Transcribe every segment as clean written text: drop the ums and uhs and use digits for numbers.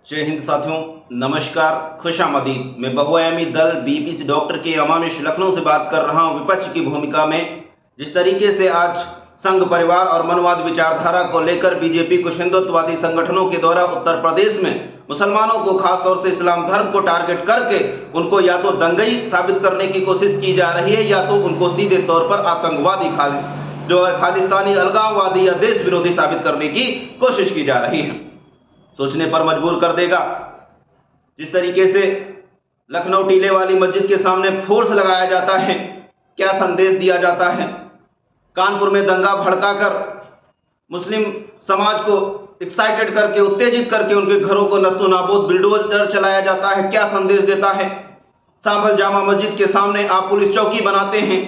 जय हिंद साथियों, नमस्कार, खुशामदीद। मैं बहुआयामी दल बीपीसी डॉक्टर के अमामिश लखनऊ से बात कर रहा हूं। विपक्ष की भूमिका में जिस तरीके से आज संघ परिवार और मनवाद विचारधारा को लेकर बीजेपी कुछ हिंदुत्ववादी संगठनों के द्वारा उत्तर प्रदेश में मुसलमानों को खासतौर से इस्लाम धर्म को टारगेट करके उनको या तो दंगई साबित करने की कोशिश की जा रही है या तो उनको सीधे तौर पर आतंकवादी खालिस्तानी अलगाववादी या देश विरोधी साबित करने की कोशिश की जा रही है। सोचने पर मजबूर कर देगा। जिस तरीके से लखनऊ टीले वाली मस्जिद के सामने फोर्स लगाया जाता है, क्या संदेश दिया जाता है। कानपुर में दंगा भड़काकर मुस्लिम समाज को एक्साइटेड करके उत्तेजित करके उनके घरों को नस्तो नाबूद बिल्डोजर चलाया जाता है, क्या संदेश देता है। सांभल जामा मस्जिद के सामने आप पुलिस चौकी बनाते हैं,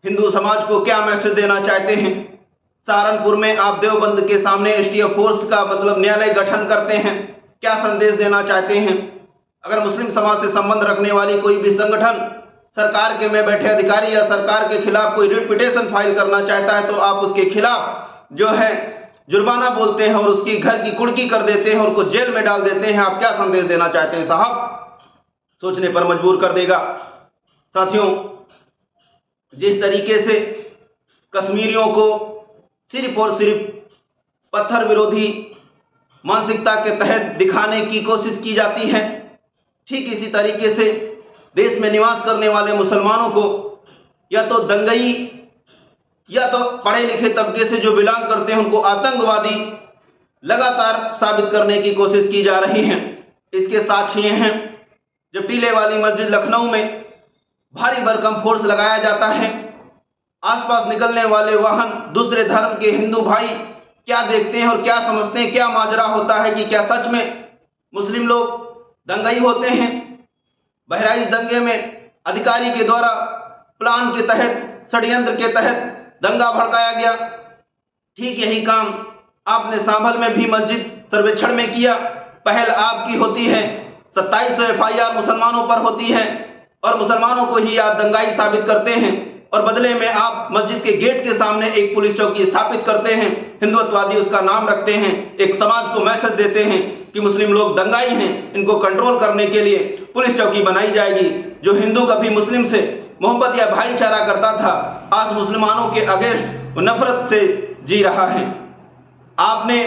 हिंदू समाज को क्या मैसेज देना चाहते हैं। सहारनपुर में आप देवबंद के सामने एसटीएफ फोर्स का न्यायालय गठन करते हैं, क्या संदेश देना चाहते हैं। अगर मुस्लिम समाज से संबंध रखने वाली कोई भी संगठन सरकार के में बैठे अधिकारी या सरकार के खिलाफ कोई रिट पिटीशन फाइल करना चाहता है तो आप उसके खिलाफ जो है जुर्माना बोलते हैं और उसकी घर की कुर्की कर देते हैं और उसको जेल में डाल देते हैं। आप क्या संदेश देना चाहते हैं साहब, सोचने पर मजबूर कर देगा। साथियों, जिस तरीके से कश्मीरियों को सिर्फ और सिर्फ पत्थर विरोधी मानसिकता के तहत दिखाने की कोशिश की जाती है, ठीक इसी तरीके से देश में निवास करने वाले मुसलमानों को या तो दंगई या तो पढ़े लिखे तबके से जो बिलोंग करते हैं उनको आतंकवादी लगातार साबित करने की कोशिश की जा रही है। इसके साक्ष्य हैं जब टीले वाली मस्जिद लखनऊ में भारी भरकम फोर्स लगाया जाता है, आसपास निकलने वाले वाहन दूसरे धर्म के हिंदू भाई क्या देखते हैं और क्या समझते हैं, क्या माजरा होता है कि क्या सच में मुस्लिम लोग दंगई होते हैं। बहराइच दंगे में अधिकारी के द्वारा प्लान के तहत षड्यंत्र के तहत दंगा भड़काया गया। ठीक यही काम आपने सांभल में भी मस्जिद सर्वेक्षण में किया। पहल आपकी होती है, 2700 एफआईआर मुसलमानों पर होती है और मुसलमानों को ही आप दंगाई साबित करते हैं और बदले में आप मस्जिद के गेट के सामने एक पुलिस चौकी स्थापित करते हैं। हिंदुत्ववादी उसका नाम रखते हैं, एक समाज को मैसेज देते हैं कि मुस्लिम लोग दंगाई हैं, इनको कंट्रोल करने के लिए पुलिस चौकी बनाई जाएगी। जो हिंदू कभी मुस्लिम से मोहब्बत या भाईचारा करता था, आज मुसलमानों के अगेंस्ट नफरत से जी रहा है। आपने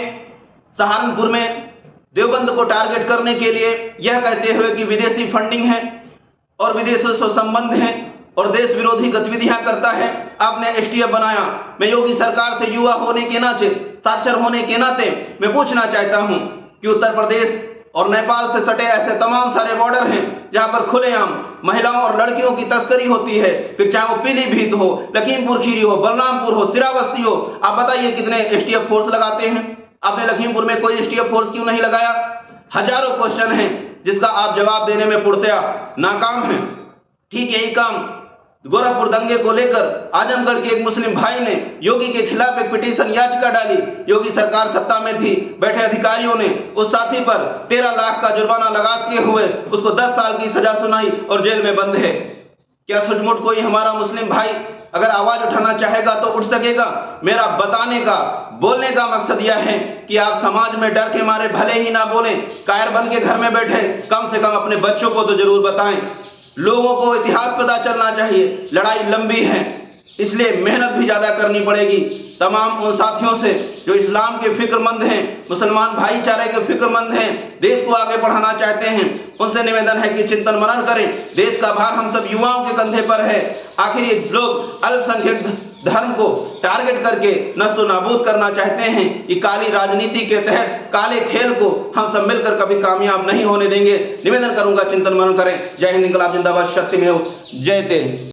सहारनपुर में देवबंद को टारगेट करने के लिए यह कहते हुए कि विदेशी फंडिंग है और विदेशों से संबंध है और देश विरोधी गतिविधियां करता है, आपने एसटीएफ बनाया। मैं योगी सरकार से युवा होने के नाते, साक्षर होने के नाते मैं पूछना चाहता हूं कि उत्तर प्रदेश और नेपाल से सटे ऐसे तमाम सारे बॉर्डर हैं जहां पर खुलेआम महिलाओं और लड़कियों की तस्करी होती है, फिर चाहे वो पीलीभीत हो, लखीमपुर खीरी हो, बलरामपुर हो, सिराबस्ती हो। आप बताइए कितने एसटीएफ फोर्स लगाते हैं। आपने लखीमपुर में कोई एसटीएफ फोर्स क्यों नहीं लगाया। हजारों क्वेश्चन हैं जिसका आप जवाब देने में पूर्णतया नाकाम हैं। ठीक यही काम गोरखपुर दंगे को लेकर आजमगढ़ के एक मुस्लिम भाई ने योगी के खिलाफ एक पिटीशन याचिका डाली। योगी सरकार सत्ता में थी, बैठे अधिकारियों ने उस साथी पर 13 लाख का जुर्माना लगाते हुए उसको 10 साल की सजा सुनाई और जेल में बंद है। क्या सचमुच कोई हमारा मुस्लिम भाई अगर आवाज उठाना चाहेगा तो उठ सकेगा। मेरा बताने का, बोलने का मकसद यह है कि आप समाज में डर के मारे भले ही ना बोलें, कायर बन के घर में बैठे, कम से कम अपने बच्चों को तो जरूर बताएं। लोगों को इतिहास पता चलना चाहिए। लड़ाई लंबी है, इसलिए मेहनत भी ज्यादा करनी पड़ेगी। तमाम उन साथियों से जो इस्लाम के फिक्रमंद हैं, मुसलमान भाईचारे के फिक्रमंद हैं, देश को आगे बढ़ाना चाहते हैं, उनसे निवेदन है कि चिंतन मनन करें। देश का भार हम सब युवाओं के कंधे पर है। आखिर ये लोग अल्पसंख्यक धर्म को टारगेट करके नस्तो नाबूद करना चाहते हैं। ये काली राजनीति के तहत काले खेल को हम सब मिलकर कभी कामयाब नहीं होने देंगे। निवेदन करूंगा, चिंतन मनन करें। जय हिंद, इंकलाब जिंदाबाद, शक्तिमेव जयते।